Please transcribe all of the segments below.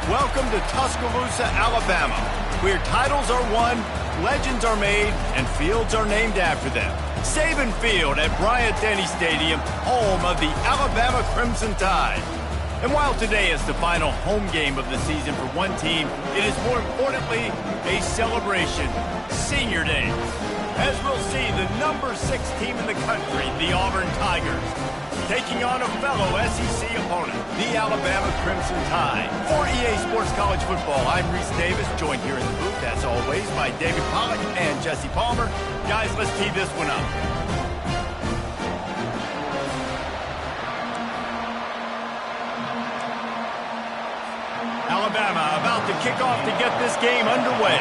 Welcome to Tuscaloosa, Alabama, where titles are won, legends are made, and fields are named after them. Saban Field at Bryant-Denny Stadium, home of the Alabama Crimson Tide. And while today is the final home game of the season for one team, it is more importantly a celebration, Senior Day. As we'll see, the number 6 team in the country, the Auburn Tigers, taking on a fellow SEC opponent, the Alabama Crimson Tide. For EA Sports College Football, I'm Reese Davis, joined here in the booth, as always, by David Pollack and Jesse Palmer. Guys, let's tee this one up. Alabama about to kick off to get this game underway.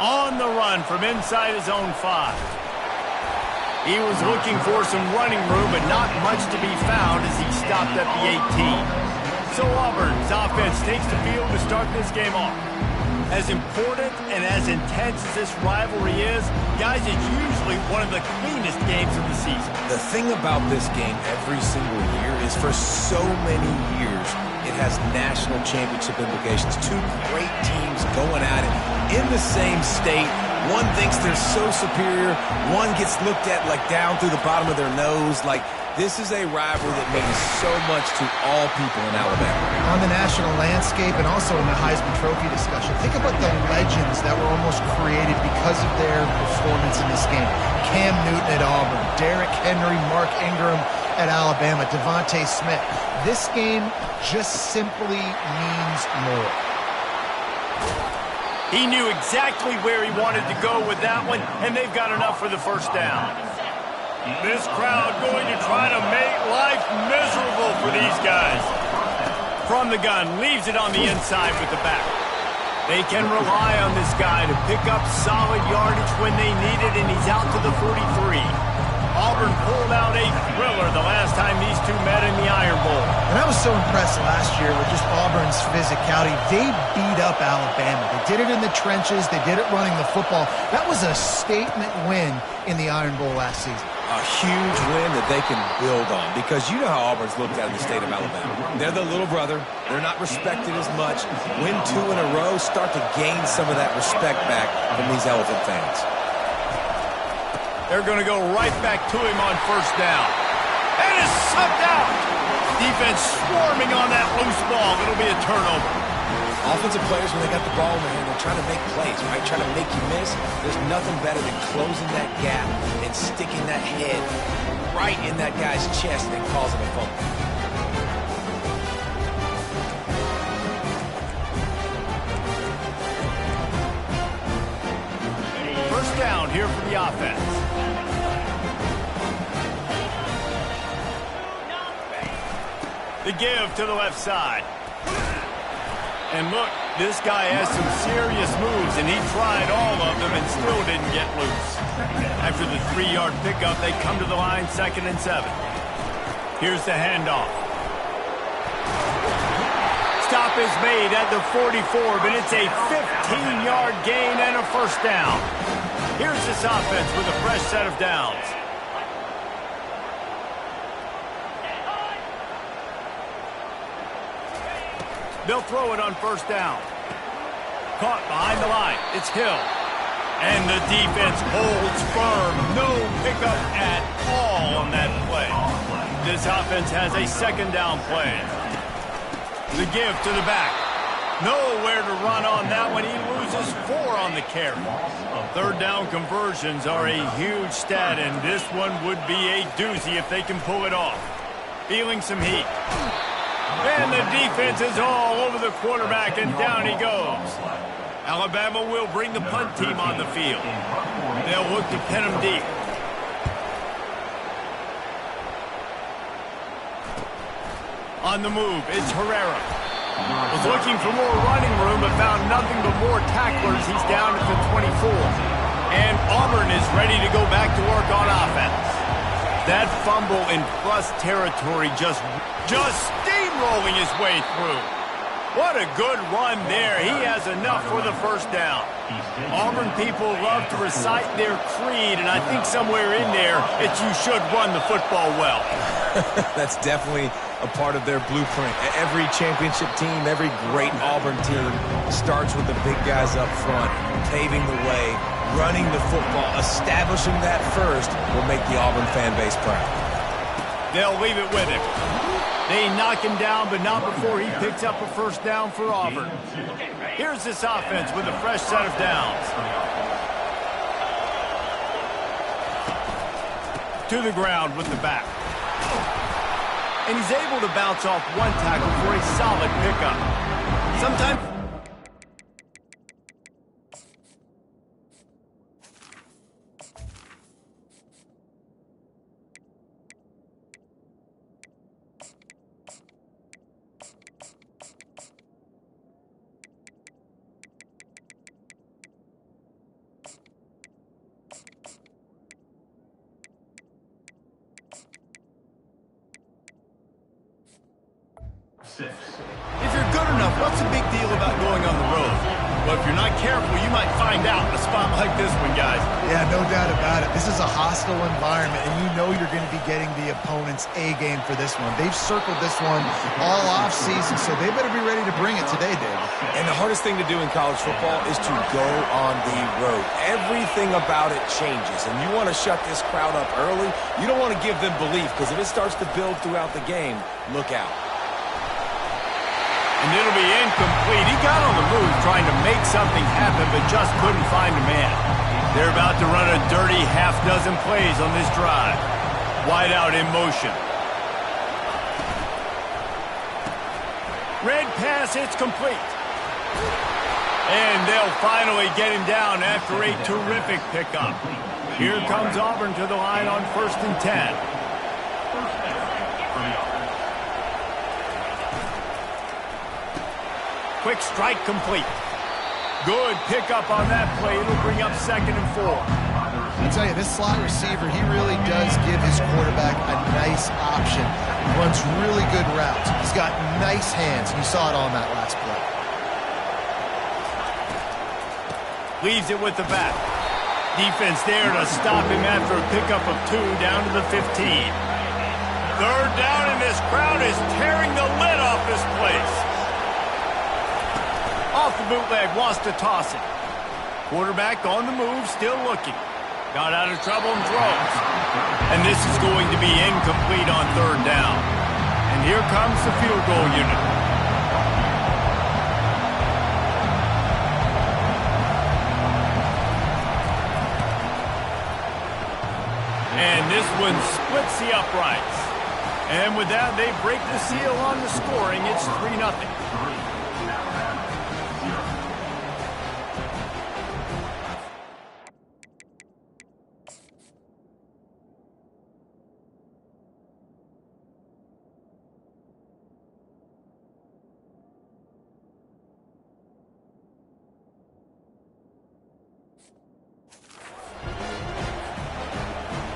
On the run from inside his own 5. He was looking for some running room, but not much to be found as he stopped at the 18. So Auburn's offense takes the field to start this game off. As important and as intense as this rivalry is, guys, it's usually one of the cleanest games of the season. The thing about this game every single year is for so many years, it has national championship implications. Two great teams going at it in the same state. One thinks they're so superior. One gets looked at like down through the bottom of their nose. Like, this is a rivalry that means so much to all people in Alabama. On the national landscape and also in the Heisman Trophy discussion, think about the legends that were almost created because of their performance in this game. Cam Newton at Auburn, Derrick Henry, Mark Ingram at Alabama, Devontae Smith. This game just simply means more. He knew exactly where he wanted to go with that one, and they've got enough for the first down. This crowd going to try to make life miserable for these guys. From the gun, leaves it on the inside with the back. They can rely on this guy to pick up solid yardage when they need it, and he's out to the 43. Auburn pulled out a thriller the last time these two met in the Iron Bowl. And I was so impressed last year with just Auburn's physicality. They beat up Alabama. They did it in the trenches. They did it running the football. That was a statement win in the Iron Bowl last season. A huge win that they can build on, because you know how Auburn's looked at in the state of Alabama. They're the little brother. They're not respected as much. Win 2 in a row, start to gain some of that respect back from these Elephant fans. They're going to go right back to him on first down. And it's sucked out. Defense swarming on that loose ball. It'll be a turnover. Offensive players, when they got the ball in their hand, they're trying to make plays, right? Trying to make you miss. There's nothing better than closing that gap and sticking that head right in that guy's chest and causing a fumble. First down here for the offense. The give to the left side. And look, this guy has some serious moves, and he tried all of them and still didn't get loose. After the 3-yard pickup, they come to the line, 2nd and 7. Here's the handoff. Stop is made at the 44, but it's a 15-yard gain and a first down. Here's this offense with a fresh set of downs. They'll throw it on first down. Caught behind the line. It's Hill. And the defense holds firm. No pickup at all on that play. This offense has a 2nd down play. The give to the back. Nowhere to run on that one. He loses 4 on the carry. 3rd down conversions are a huge stat, and this one would be a doozy if they can pull it off. Feeling some heat. And the defense is all over the quarterback, and down he goes. Alabama will bring the punt team on the field. They'll look to pin him deep. On the move, it's Herrera. Was looking for more running room, but found nothing but more tacklers. He's down at the 24. And Auburn is ready to go back to work on offense. That fumble in plus territory just steamrolling his way through. What a good run there. He has enough for the first down. Auburn people love to recite their creed, and I think somewhere in there it's you should run the football well. That's definitely a part of their blueprint. Every championship team, every great Auburn team starts with the big guys up front, paving the way, running the football, establishing that first will make the Auburn fan base proud. They'll leave it with him. They knock him down, but not before he picks up a first down for Auburn. Here's this offense with a fresh set of downs. To the ground with the back. And he's able to bounce off one tackle for a solid pickup. Sometimes... If you're good enough, what's the big deal about going on the road? Well, if you're not careful, you might find out in a spot like this one, guys. Yeah, no doubt about it. This is a hostile environment, and you know you're going to be getting the opponent's A-game for this one. They've circled this one all off-season, so they better be ready to bring it today, Dave. And the hardest thing to do in college football is to go on the road. Everything about it changes, and you want to shut this crowd up early. You don't want to give them belief, because if it starts to build throughout the game, look out. And it'll be incomplete. He got on the move trying to make something happen, but just couldn't find a man. They're about to run a dirty half-dozen plays on this drive. Wide out in motion. Red pass, it's complete. And they'll finally get him down after a terrific pickup. Here comes Auburn to the line on 1st and 10. Quick strike complete. Good pickup on that play. It'll bring up 2nd and 4. I tell you, this slot receiver, he really does give his quarterback a nice option. He runs really good routes. He's got nice hands. You saw it on that last play. Leaves it with the back. Defense there to stop him after a pickup of 2 down to the 15. 3rd down, and this crowd is tearing the lid off this place. Off the bootleg, wants to toss it. Quarterback on the move, still looking. Got out of trouble and throws. And this is going to be incomplete on 3rd down. And here comes the field goal unit. And this one splits the uprights. And with that, they break the seal on the scoring. It's 3-0.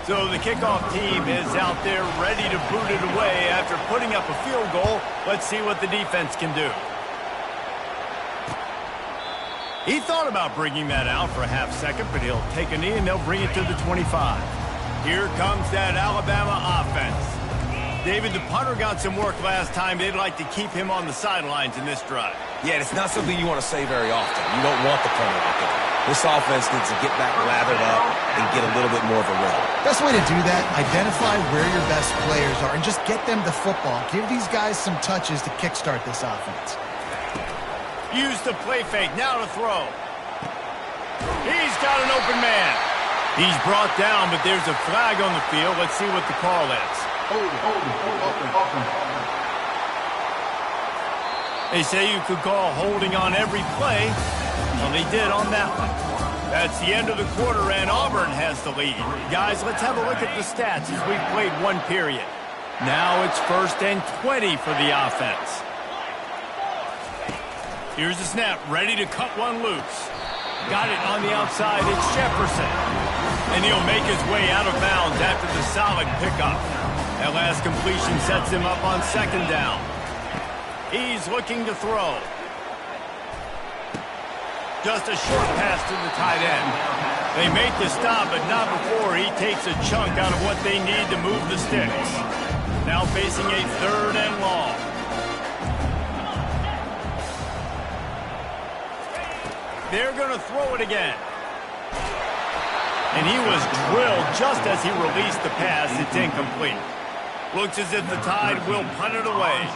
So the kickoff team is out there ready to boot it away after putting up a field goal. Let's see what the defense can do. He thought about bringing that out for a half second, but he'll take a knee and they'll bring it to the 25. Here comes that Alabama offense. David, the punter got some work last time. They'd like to keep him on the sidelines in this drive. Yeah, it's not something you want to say very often. You don't want the punter out there. This offense needs to get back lathered up and get a little bit more of a rhythm. Best way to do that, identify where your best players are and just get them the football. Give these guys some touches to kickstart this offense. Use the play fake, now to throw. He's got an open man. He's brought down, but there's a flag on the field. Let's see what the call is. They say you could call holding on every play. Well, they did on that one. That's the end of the quarter, and Auburn has the lead. Guys, let's have a look at the stats as we've played one period. Now it's 1st and 20 for the offense. Here's the snap, ready to cut one loose. Got it on the outside, it's Jefferson. And he'll make his way out of bounds after the solid pickup. That last completion sets him up on 2nd down. He's looking to throw. Just a short pass to the tight end. They make the stop, but not before he takes a chunk out of what they need to move the sticks. Now facing a 3rd and long. They're going to throw it again. And he was drilled just as he released the pass. It's incomplete. Looks as if the Tide will punt it away.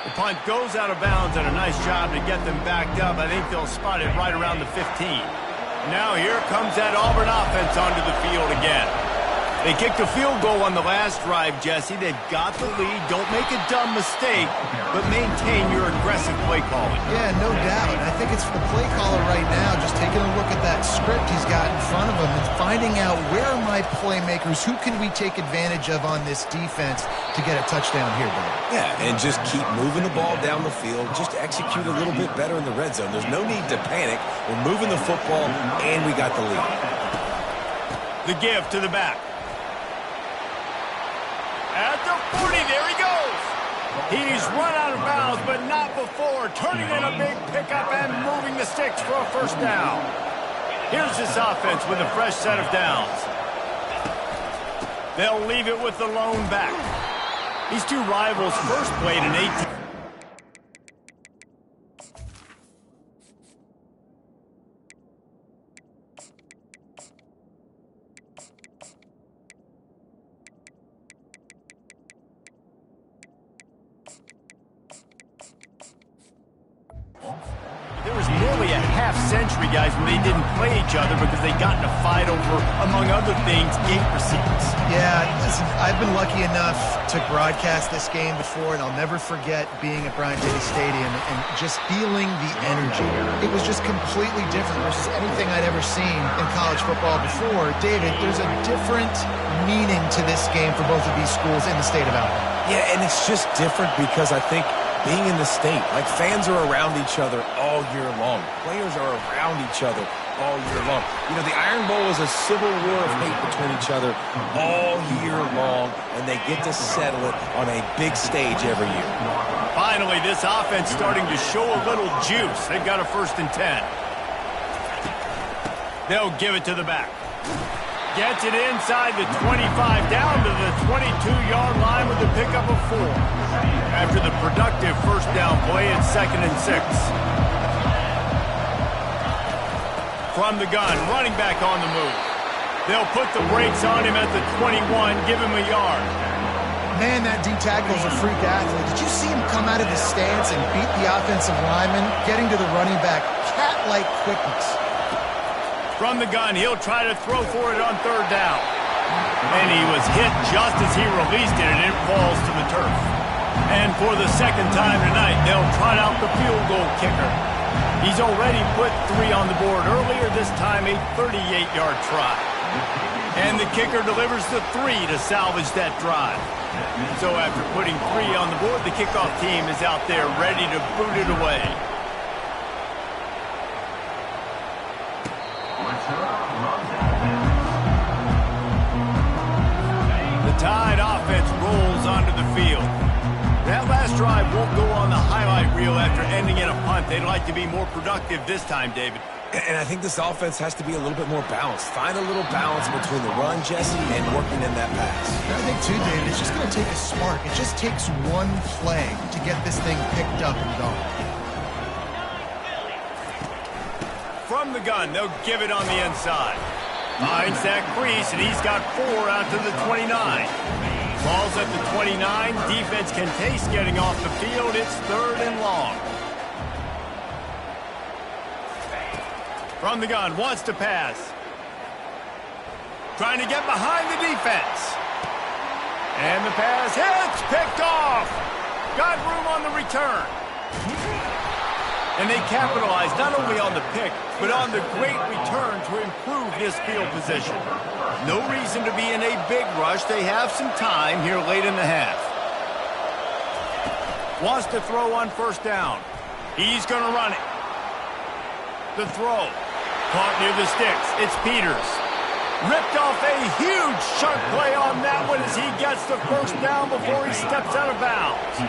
The punt goes out of bounds, and a nice job to get them backed up. I think they'll spot it right around the 15. Now here comes that Auburn offense onto the field again. They kicked a field goal on the last drive, Jesse. They've got the lead. Don't make a dumb mistake, but maintain your aggressive play calling. Yeah, no doubt. I think it's for the play caller right now, just taking a look at that script he's got in front of him and finding out where are my playmakers, who can we take advantage of on this defense to get a touchdown here, Dave. Yeah, and just keep moving the ball down the field. Just execute a little bit better in the red zone. There's no need to panic. We're moving the football, and we got the lead. The give to the back. At the 40, there he goes. He's run out of bounds, but not before. Turning in a big pickup and moving the sticks for a 1st down. Here's this offense with a fresh set of downs. They'll leave it with the lone back. These two rivals first played in 18. There was nearly a half-century, guys, when they didn't play each other because they got in a fight over, among other things, gate receipts. Yeah, listen, I've been lucky enough to broadcast this game before, and I'll never forget being at Bryant-Denny Stadium and just feeling the energy. It was just completely different versus anything I'd ever seen in college football before. David, there's a different meaning to this game for both of these schools in the state of Alabama. Yeah, and it's just different because I think being in the state, like fans are around each other all year long. Players are around each other all year long. You know, the Iron Bowl is a civil war of hate between each other all year long, and they get to settle it on a big stage every year. Finally, this offense starting to show a little juice. They've got a 1st and 10. They'll give it to the back. Gets it inside the 25, down to the 22-yard line with a pickup of 4. After the productive 1st down play, it's 2nd and 6. From the gun, running back on the move. They'll put the brakes on him at the 21, give him a yard. Man, that D-tackle's a freak athlete. Did you see him come out of his stance and beat the offensive lineman, getting to the running back, cat-like quickness? From the gun, he'll try to throw for it on 3rd down. And he was hit just as he released it, and it falls to the turf. And for the 2nd time tonight, they'll trot out the field goal kicker. He's already put 3 on the board earlier, this time a 38-yard try. And the kicker delivers the 3 to salvage that drive. So after putting 3 on the board, the kickoff team is out there ready to boot it away. The Tide offense rolls onto the field. That last drive won't go on the highlight reel after ending in a punt. They'd like to be more productive this time, David. And I think this offense has to be a little bit more balanced. Find a little balance between the run, Jesse, and working in that pass. I think, too, David, it's just going to take a spark. It just takes one play to get this thing picked up and going. From the gun, they'll give it on the inside. Finds that crease, and he's got 4 out to the 29. Ball's at the 29. Defense can taste getting off the field. It's 3rd and long. From the gun, wants to pass. Trying to get behind the defense. And the pass hits, picked off. Got room on the return. And they capitalize not only on the pick, but on the great return to improve this field position. No reason to be in a big rush. They have some time here late in the half. Wants to throw on 1st down. He's going to run it. The throw. Caught near the sticks. It's Peters. Ripped off a huge chunk play on that one as he gets the 1st down before he steps out of bounds.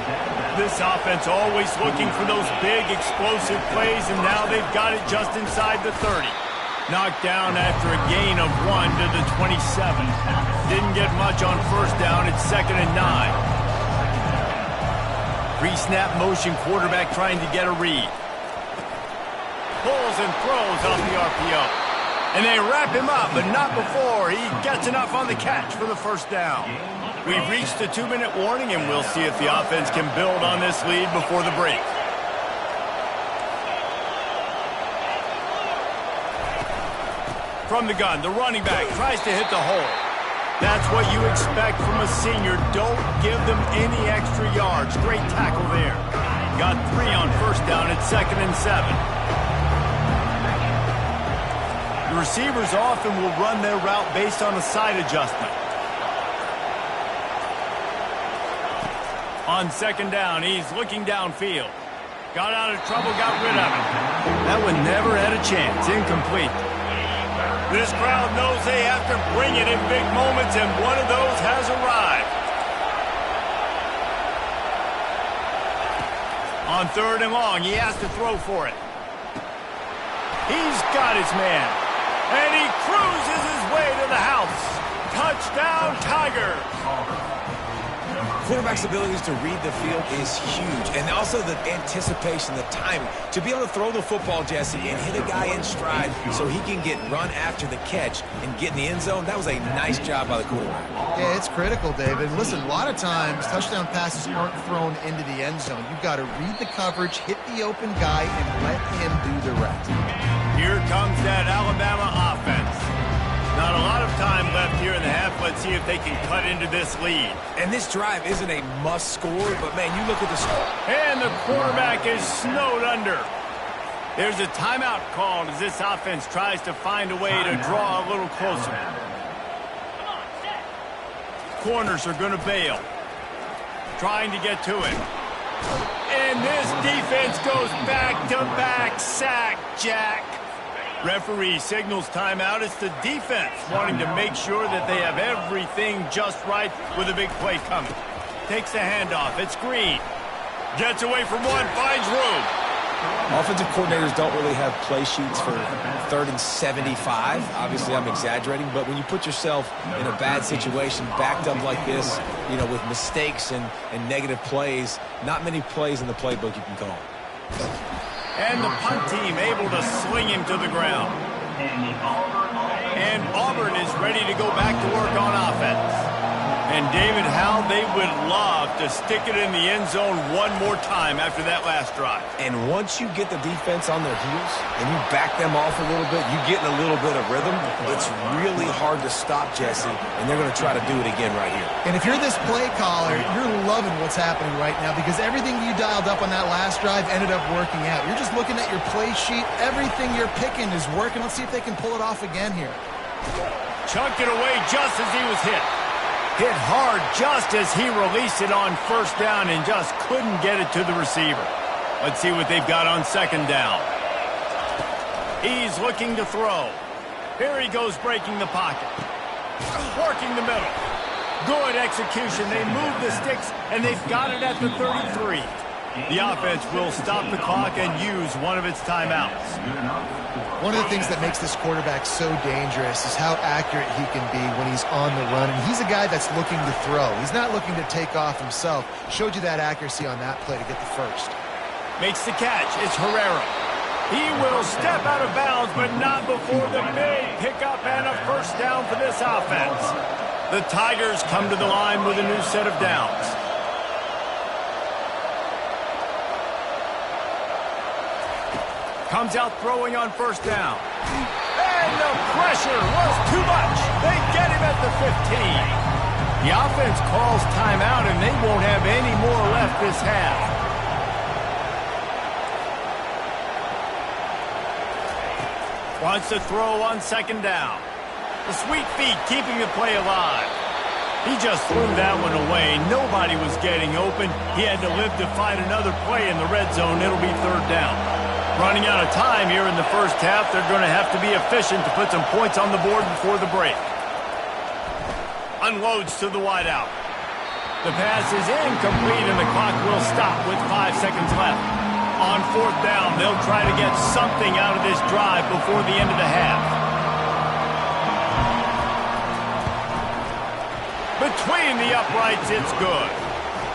This offense always looking for those big explosive plays, and now they've got it just inside the 30. Knocked down after a gain of 1 to the 27. Didn't get much on first down. It's 2nd and 9. Pre-snap motion quarterback trying to get a read. Pulls and throws off the RPO. And they wrap him up, but not before he gets enough on the catch for the first down. We've reached the 2-minute warning, and we'll see if the offense can build on this lead before the break. From the gun, the running back tries to hit the hole. That's what you expect from a senior. Don't give them any extra yards. Great tackle there. Got 3 on first down at 2nd and 7. The receivers often will run their route based on a side adjustment. On 2nd down, he's looking downfield. Got out of trouble, got rid of it. That one never had a chance. Incomplete. This crowd knows they have to bring it in big moments, and one of those has arrived. On 3rd and long, he has to throw for it. He's got his man. And he cruises his way to the house. Touchdown, Tigers. Quarterback's abilities to read the field is huge. And also the anticipation, the timing. To be able to throw the football, Jesse, and hit a guy in stride so he can get run after the catch and get in the end zone, that was a nice job by the quarterback. Yeah, it's critical, David. Listen, a lot of times touchdown passes aren't thrown into the end zone. You've got to read the coverage, hit the open guy, and let him do the rest. Here comes that Alabama offense. Not a lot of time left here in the half. Let's see if they can cut into this lead. And this drive isn't a must score, but, man, you look at the score. And the quarterback is snowed under. There's a timeout called as this offense tries to find a way to draw a little closer. Corners are going to bail. Trying to get to it. And this defense goes back-to-back sack, Jack. Referee signals timeout. It's the defense wanting to make sure that they have everything just right with a big play coming. Takes the handoff. It's Green. Gets away from one, finds room. Offensive coordinators don't really have play sheets for 3rd and 75. Obviously, I'm exaggerating, but when you put yourself in a bad situation, backed up like this, you know, with mistakes and negative plays, not many plays in the playbook you can call. And the punt team able to sling him to the ground. And Auburn is ready to go back to work on offense. And David, how they would love to stick it in the end zone one more time after that last drive. And once you get the defense on their heels and you back them off a little bit, you get in a little bit of rhythm, it's really hard to stop, Jesse, and they're going to try to do it again right here. And if you're this play caller, you're loving what's happening right now because everything you dialed up on that last drive ended up working out. You're just looking at your play sheet. Everything you're picking is working. Let's see if they can pull it off again here. Chunked it away just as he was hit. Hit hard just as he released it on first down and just couldn't get it to the receiver. Let's see what they've got on 2nd down. He's looking to throw. Here he goes breaking the pocket. Working the middle. Good execution. They move the sticks, and they've got it at the 33. The offense will stop the clock and use one of its timeouts. One of the things that makes this quarterback so dangerous is how accurate he can be when he's on the run. And he's a guy that's looking to throw. He's not looking to take off himself. Showed you that accuracy on that play to get the first. Makes the catch. It's Herrera. He will step out of bounds, but not before the big pickup and a first down for this offense. The Tigers come to the line with a new set of downs. Comes out throwing on first down. And the pressure was too much. They get him at the 15. The offense calls timeout, and they won't have any more left this half. Wants to throw on 2nd down. The sweet feet keeping the play alive. He just threw that one away. Nobody was getting open. He had to live to fight another play in the red zone. It'll be 3rd down. Running out of time here in the first half. They're going to have to be efficient to put some points on the board before the break. Unloads to the wideout. The pass is incomplete, and the clock will stop with 5 seconds left. On 4th down, they'll try to get something out of this drive before the end of the half. Between the uprights, it's good.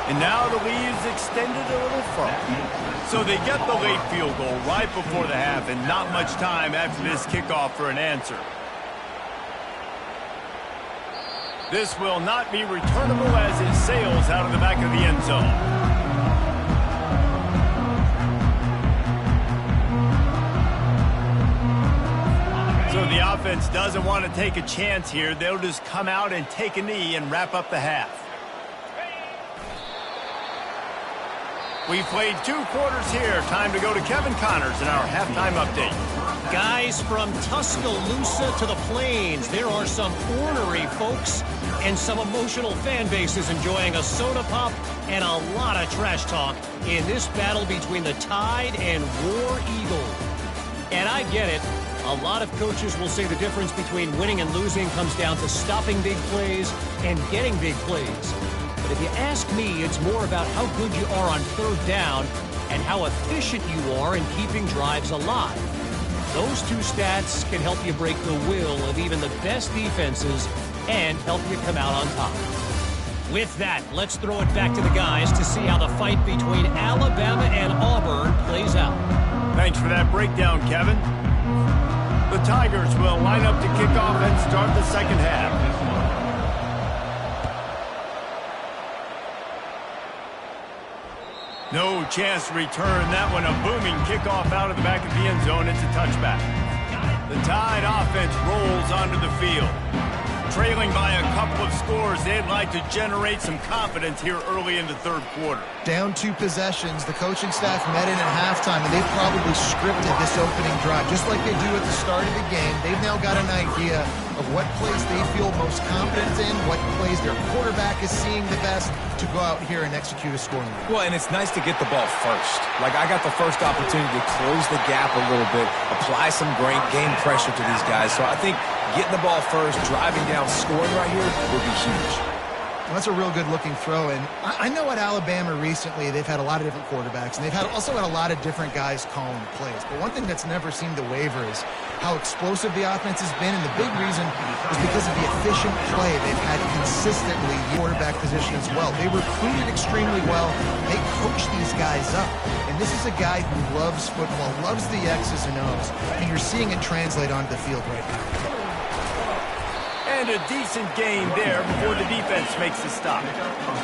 And now the lead is extended a little further. So they get the late field goal right before the half and not much time after this kickoff for an answer. This will not be returnable as it sails out of the back of the end zone. So the offense doesn't want to take a chance here. They'll just come out and take a knee and wrap up the half. We've played 2 quarters here. Time to go to Kevin Connors in our halftime update. Guys, from Tuscaloosa to the Plains, there are some ornery folks and some emotional fan bases enjoying a soda pop and a lot of trash talk in this battle between the Tide and War Eagle. And I get it. A lot of coaches will say the difference between winning and losing comes down to stopping big plays and getting big plays. But if you ask me, it's more about how good you are on 3rd down and how efficient you are in keeping drives alive. Those 2 stats can help you break the will of even the best defenses and help you come out on top. With that, let's throw it back to the guys to see how the fight between Alabama and Auburn plays out. Thanks for that breakdown, Kevin. The Tigers will line up to kick off and start the second half. No chance to return that one. A booming kickoff out of the back of the end zone. It's a touchback. The Tide offense rolls onto the field. Trailing by a couple of scores, they'd like to generate some confidence here early in the 3rd quarter. Down 2 possessions, the coaching staff met in at halftime, and they've probably scripted this opening drive. Just like they do at the start of the game, they've now got an idea of what plays they feel most confident in, what plays their quarterback is seeing the best to go out here and execute a scoring drive. Well, and it's nice to get the ball first. Like, I got the first opportunity to close the gap a little bit, apply some great game pressure to these guys. So I think getting the ball first, driving down, scoring right here would be huge. Well, that's a real good-looking throw, and I know at Alabama recently they've had a lot of different quarterbacks, and they've also had a lot of different guys calling plays. But one thing that's never seemed to waver is how explosive the offense has been, and the big reason is because of the efficient play they've had consistently in quarterback position as well. They recruited extremely well. They coach these guys up. And this is a guy who loves football, loves the X's and O's, and you're seeing it translate onto the field right now. And a decent gain there before the defense makes the stop.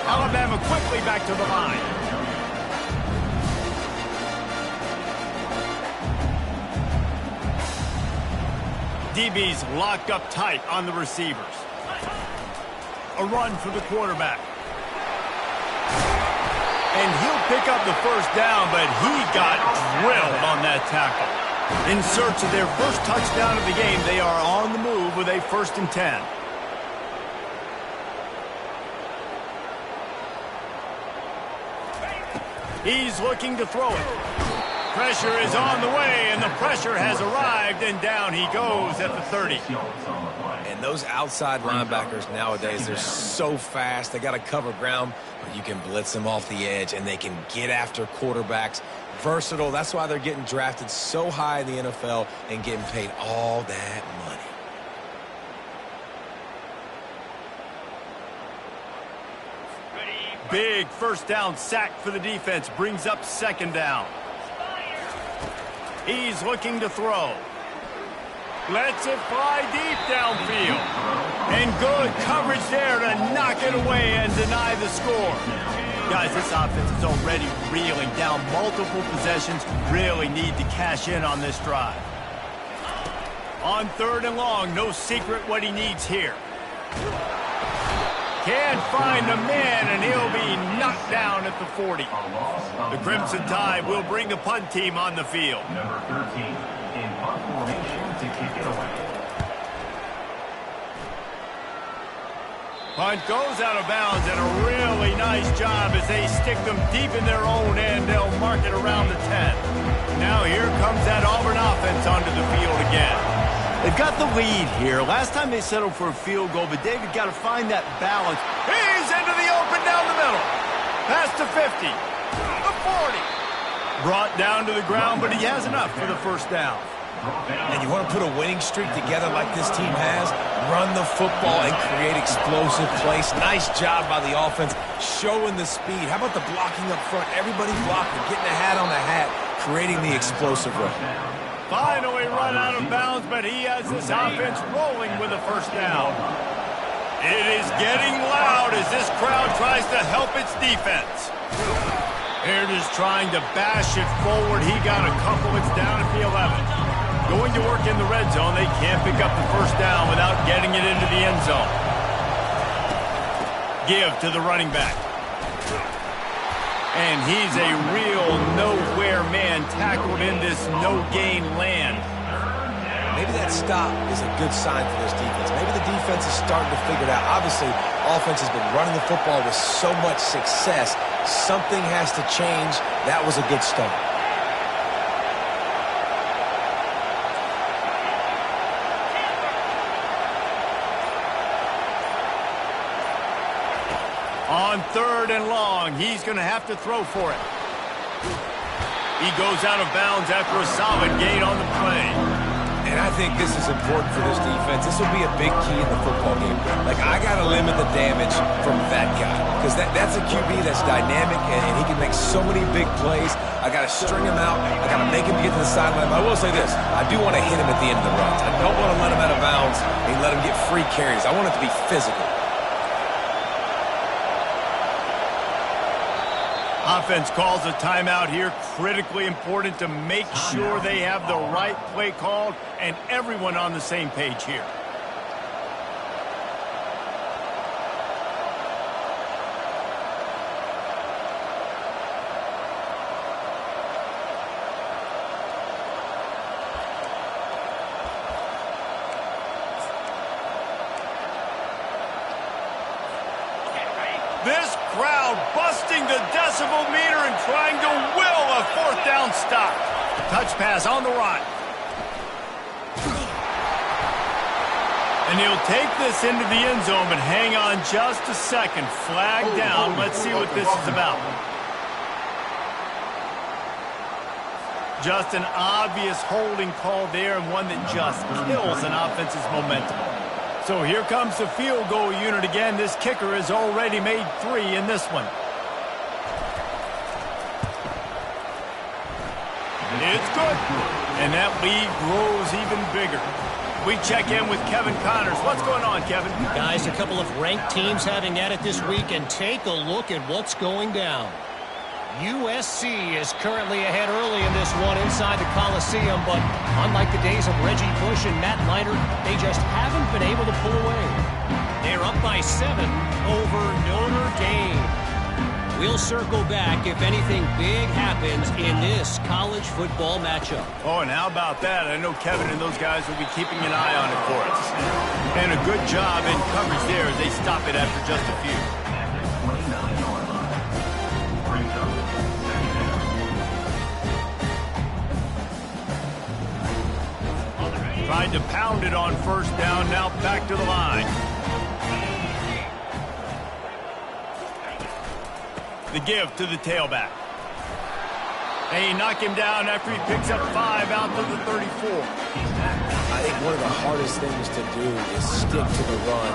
Alabama quickly back to the line. DB's locked up tight on the receivers. A run for the quarterback. And he'll pick up the 1st down, but he got drilled on that tackle. In search of their first touchdown of the game, they are on the move with a 1st and 10. He's looking to throw it. Pressure is on the way, and the pressure has arrived, and down he goes at the 30. And those outside linebackers nowadays, they're so fast. They got to cover ground, but you can blitz them off the edge, and they can get after quarterbacks. Versatile. That's why they're getting drafted so high in the NFL and getting paid all that money. Big 1st down sack for the defense. Brings up 2nd down. He's looking to throw. Lets it fly deep downfield. And good coverage there to knock it away and deny the score. Guys, this offense is already reeling down multiple possessions. Really need to cash in on this drive. On 3rd and long, no secret what he needs here. Can't find the man, and he'll be knocked down at the 40. The Crimson Tide will bring the punt team on the field. Number 13 in punt formation to kick it away. Punt goes out of bounds, and a really nice job as they stick them deep in their own end. They'll mark it around the 10. Now here comes that Auburn offense onto the field again. They've got the lead here. Last time they settled for a field goal, but David got to find that balance. He's into the open down the middle. Past the 50. The 40. Brought down to the ground, but he has enough for the 1st down. And you want to put a winning streak together like this team has, run the football and create explosive plays. Nice job by the offense, showing the speed. How about the blocking up front? Everybody blocking, getting a hat on the hat, creating the explosive run. Finally run out of bounds, but he has this offense rolling with a first down. It is getting loud as this crowd tries to help its defense. Here it is trying to bash it forward. He got a couple. It's down at the 11. Going to work in the red zone. They can't pick up the first down without getting it into the end zone. Give to the running back. And he's a real nowhere man tackled in this no-gain land. Maybe that stop is a good sign for this defense. Maybe the defense is starting to figure it out. Obviously, offense has been running the football with so much success. Something has to change. That was a good start. On 3rd and long, he's going to have to throw for it. He goes out of bounds after a solid gain on the play. And I think this is important for this defense. This will be a big key in the football game. Like, I got to limit the damage from that guy. Because that's a QB that's dynamic, and he can make so many big plays. I got to string him out. I got to make him get to the sideline. But I will say this. I do want to hit him at the end of the runs. I don't want to let him out of bounds and let him get free carries. I want it to be physical. Offense calls a timeout here. Critically important to make sure they have the right play called and everyone on the same page here. This crowd busting the decibel meter and trying to will a 4th down stop. Touch pass on the run. And he'll take this into the end zone, but hang on just a second. Flag down. Let's see what this is about. Just an obvious holding call there, and one that just kills an offense's momentum. So here comes the field goal unit again. This kicker has already made 3 in this one. It's good. And that lead grows even bigger. We check in with Kevin Connors. What's going on, Kevin? Guys, a couple of ranked teams having at it this week, and take a look at what's going down. USC is currently ahead early in this one inside the Coliseum, but unlike the days of Reggie Bush and Matt Leiter, they just haven't been able to pull away. They're up by 7 over Notre Dame. We'll circle back if anything big happens in this college football matchup. Oh, and how about that? I know Kevin and those guys will be keeping an eye on it for us. And a good job in coverage there as they stop it after just a few. Tried to pound it on 1st down, now back to the line. The give to the tailback. They knock him down after he picks up 5 out to the 34. I think one of the hardest things to do is stick to the run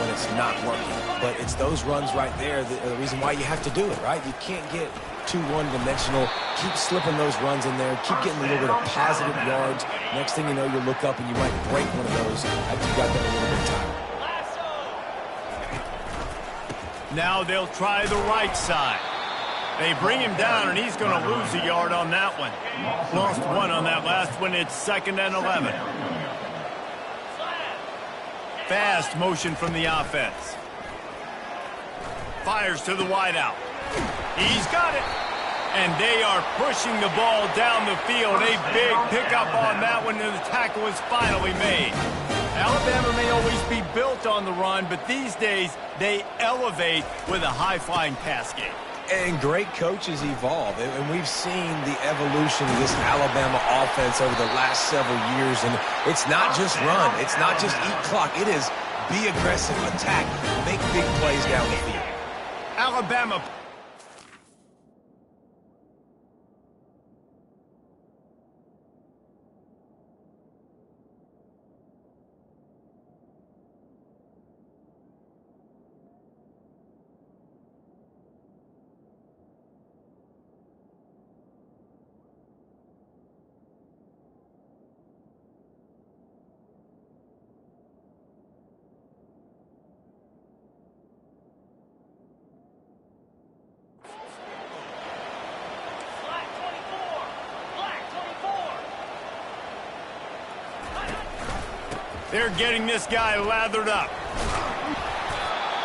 when it's not working. But it's those runs right there that are the reason why you have to do it, right? You can't get too one-dimensional. Keep slipping those runs in there. Keep getting a little bit of positive yards. Next thing you know, you look up and you might break one of those after you got that a little bit tired. Now they'll try the right side. They bring him down, and he's going to lose a yard on that one. Lost 1 on that last one. It's 2nd and 11. Fast motion from the offense. Fires to the wideout. He's got it. And they are pushing the ball down the field. A big pickup on that one, and the tackle is finally made. Alabama may always be built on the run, but these days they elevate with a high-flying pass game. And great coaches evolve, and we've seen the evolution of this Alabama offense over the last several years, and it's not just run, it's not just eat clock, it is be aggressive, attack, make big plays down the field. Alabama. They're getting this guy lathered up.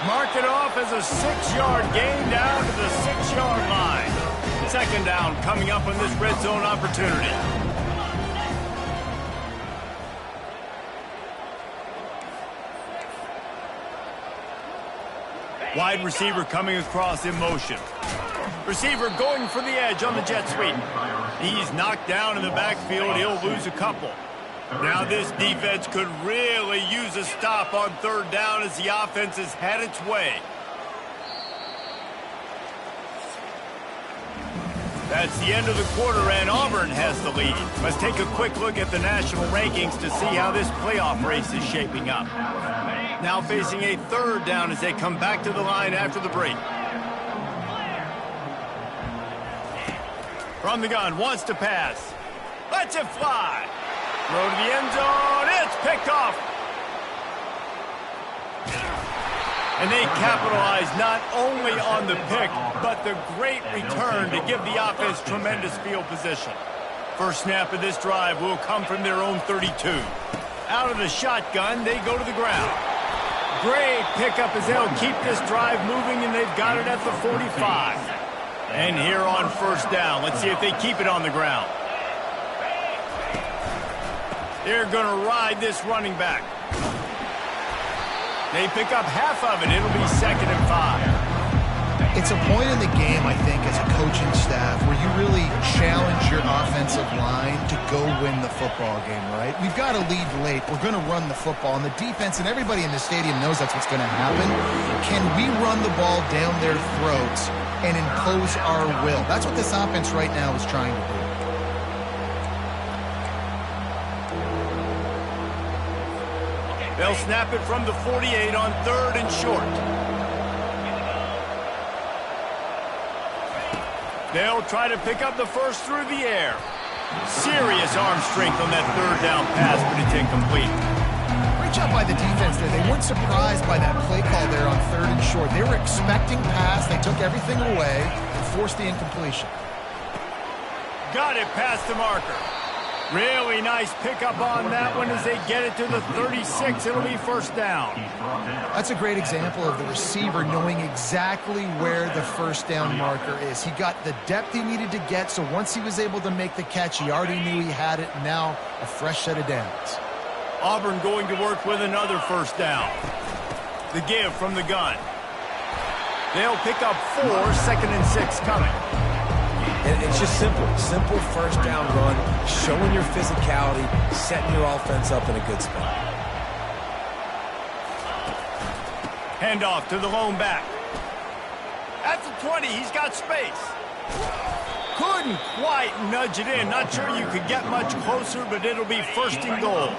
Mark it off as a 6-yard gain down to the 6-yard line. Second down coming up on this red zone opportunity. Wide receiver coming across in motion. Receiver going for the edge on the jet sweep. He's knocked down in the backfield. He'll lose a couple. Now this defense could really use a stop on third down as the offense has had its way. That's the end of the quarter, and Auburn has the lead. Let's take a quick look at the national rankings to see how this playoff race is shaping up. Now facing a third down as they come back to the line after the break. From the gun, wants to pass. Lets it fly. Throw to the end zone. It's picked off. And they capitalize not only on the pick, but the great return to give the offense tremendous field position. First snap of this drive will come from their own 32. Out of the shotgun, they go to the ground. Great pickup as they'll keep this drive moving, and they've got it at the 45. And here on first down, let's see if they keep it on the ground. They're going to ride this running back. They pick up half of it. It'll be 2nd and 5. It's a point in the game, I think, as a coaching staff where you really challenge your offensive line to go win the football game, right? We've got to lead late. We're going to run the football. And the defense and everybody in the stadium knows that's what's going to happen. Can we run the ball down their throats and impose our will? That's what this offense right now is trying to do. They'll snap it from the 48 on 3rd and short. They'll try to pick up the first through the air. Serious arm strength on that third down pass, but it's incomplete. Great job by the defense there. They weren't surprised by that play call there on 3rd and short. They were expecting pass. They took everything away and forced the incompletion. Got it past the marker. Really nice pickup on that one as they get it to the 36. It'll be first down. That's a great example of the receiver knowing exactly where the first down marker is. He got the depth he needed to get, so once he was able to make the catch, he already knew he had it. Now a fresh set of downs. Auburn going to work with another first down. The give from the gun. They'll pick up 4, 2nd and 6 coming. And it's just simple first down run, showing your physicality, setting your offense up in a good spot. Handoff to the lone back. At the 20, he's got space. Couldn't quite nudge it in. Not sure you could get much closer, but it'll be 1st and goal.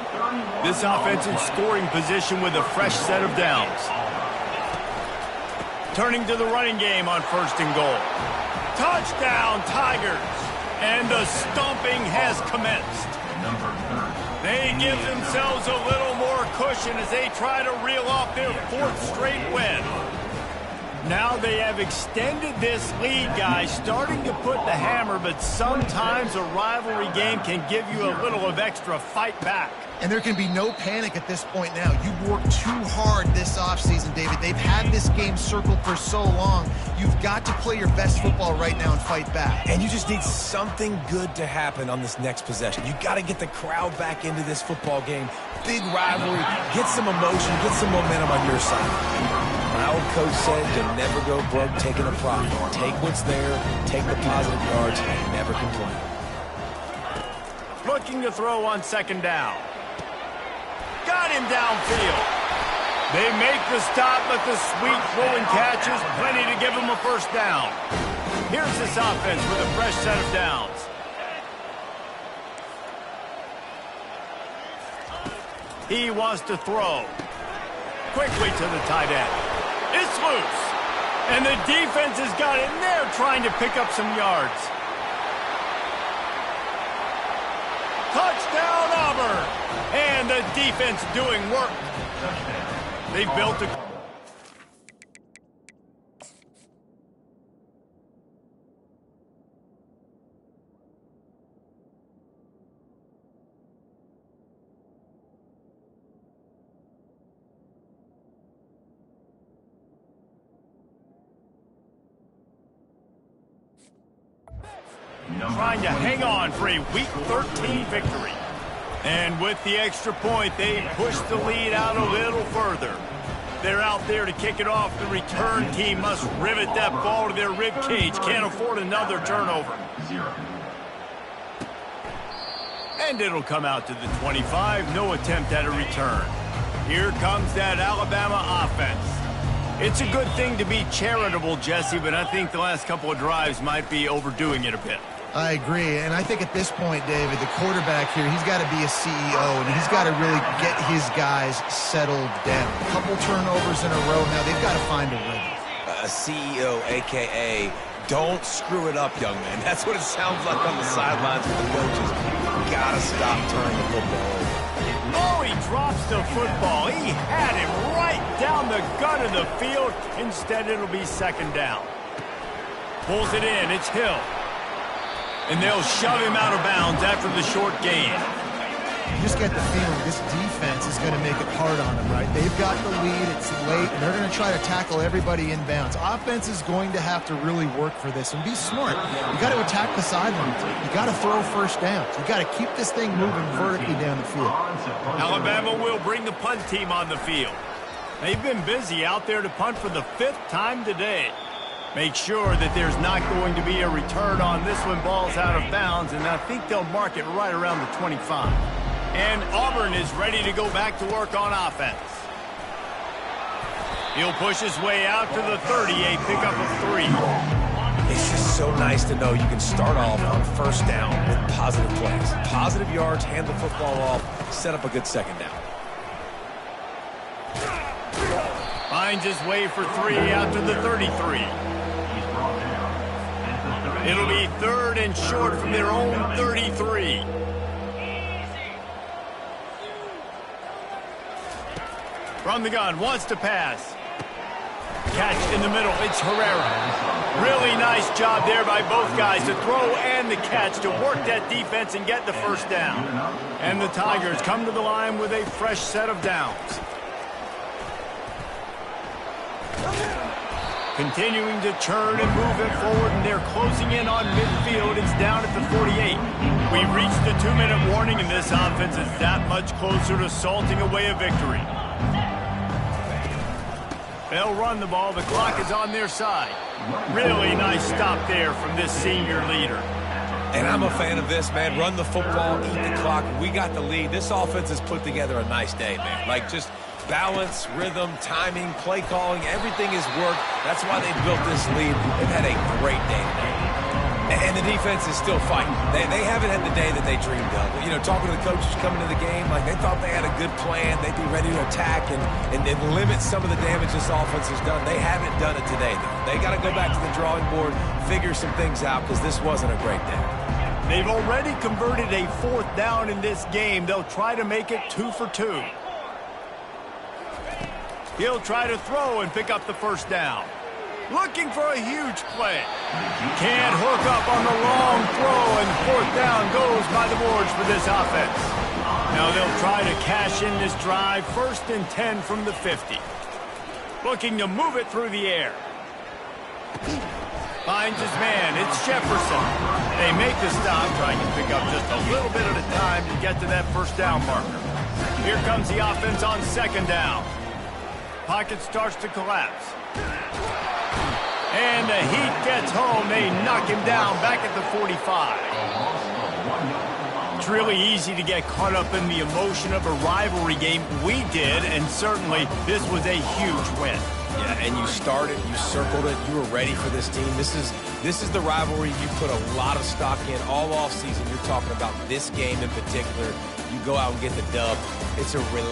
This offense in scoring position with a fresh set of downs. Turning to the running game on 1st and goal. Touchdown, Tigers! And the stomping has commenced. They give themselves a little more cushion as they try to reel off their 4th straight win. Now they have extended this lead, guys, starting to put the hammer, but sometimes a rivalry game can give you a little of extra fight back. And there can be no panic at this point now. You worked too hard this offseason, David. They've had this game circled for so long. You've got to play your best football right now and fight back. And you just need something good to happen on this next possession. You got to get the crowd back into this football game. Big rivalry. Get some emotion. Get some momentum on your side. My old coach said you'll never go broke taking a profit. Take what's there, take the positive yards, and never complain. Looking to throw on 2nd down. Got him downfield. They make the stop, but the sweet throwing catch is plenty to give him a first down. Here's this offense with a fresh set of downs. He wants to throw. Quickly to the tight end. It's loose. And the defense has got it, and they're trying to pick up some yards. Touchdown, Auburn! And the defense doing work. They've built a... trying to hang on for a Week 13 victory. And with the extra point, they push the lead out a little further. They're out there to kick it off. The return team must rivet that ball to their rib cage. Can't afford another turnover. And it'll come out to the 25. No attempt at a return. Here comes that Alabama offense. It's a good thing to be charitable, Jesse, but I think the last couple of drives might be overdoing it a bit. I agree, and I think at this point, David, the quarterback here, he's got to be a CEO, and he's got to really get his guys settled down. A couple turnovers in a row now. They've got to find a rhythm. A CEO, a.k.a. don't screw it up, young man. That's what it sounds like on the sidelines with the coaches. Got to stop turning the football over. Oh, he drops the football. He had him right down the gut of the field. Instead, it'll be second down. Pulls it in. It's Hill. And they'll shove him out of bounds after the short gain. You just get the feeling this defense is going to make it hard on them, right? They've got the lead. It's late, and they're going to try to tackle everybody in bounds. Offense is going to have to really work for this and be smart. You got to attack the sidelines. You got to throw first downs. You got to keep this thing moving vertically down the field. Alabama will bring the punt team on the field. They've been busy out there to punt for the 5th time today. Make sure that there's not going to be a return on this one. Ball's out of bounds, and I think they'll mark it right around the 25. And Auburn is ready to go back to work on offense. He'll push his way out to the 30, a pickup of 3. It's just so nice to know you can start off on first down with positive plays. Positive yards, hand the football off, set up a good second down. Finds his way for 3 out to the 33. It'll be 3rd and short from their own 33. From the gun, wants to pass. Catch in the middle, it's Herrera. Really nice job there by both guys to throw and the catch to work that defense and get the first down. And the Tigers come to the line with a fresh set of downs. Continuing to churn and move it forward, and they're closing in on midfield. It's down at the 48. We've reached the 2-minute warning, and this offense is that much closer to salting away a victory. They'll run the ball. The clock is on their side. Really nice stop there from this senior leader. And I'm a fan of this, man. Run the football, eat the clock. We got the lead. This offense has put together a nice day, man. Like, just balance, rhythm, timing, play calling, everything has worked. That's why they built this lead. They've had a great day today. And the defense is still fighting. They haven't had the day that they dreamed of. You know, talking to the coaches coming to the game, like they thought they had a good plan. They'd be ready to attack and limit some of the damage this offense has done. They haven't done it today, though. They got to go back to the drawing board, figure some things out, because this wasn't a great day. They've already converted a 4th down in this game. They'll try to make it 2 for 2. He'll try to throw and pick up the first down. Looking for a huge play. Can't hook up on the long throw, and 4th down goes by the boards for this offense. Now they'll try to cash in this drive. 1st and 10 from the 50. Looking to move it through the air. Finds his man. It's Jefferson. They make the stop, trying to pick up just a little bit at a time to get to that first down marker. Here comes the offense on 2nd down. Pocket starts to collapse. And the heat gets home. They knock him down back at the 45. It's really easy to get caught up in the emotion of a rivalry game. We did, and certainly this was a huge win. Yeah, and you started, you circled it, you were ready for this team. This is the rivalry you put a lot of stock in all offseason. You're talking about this game in particular. You go out and get the dub. It's a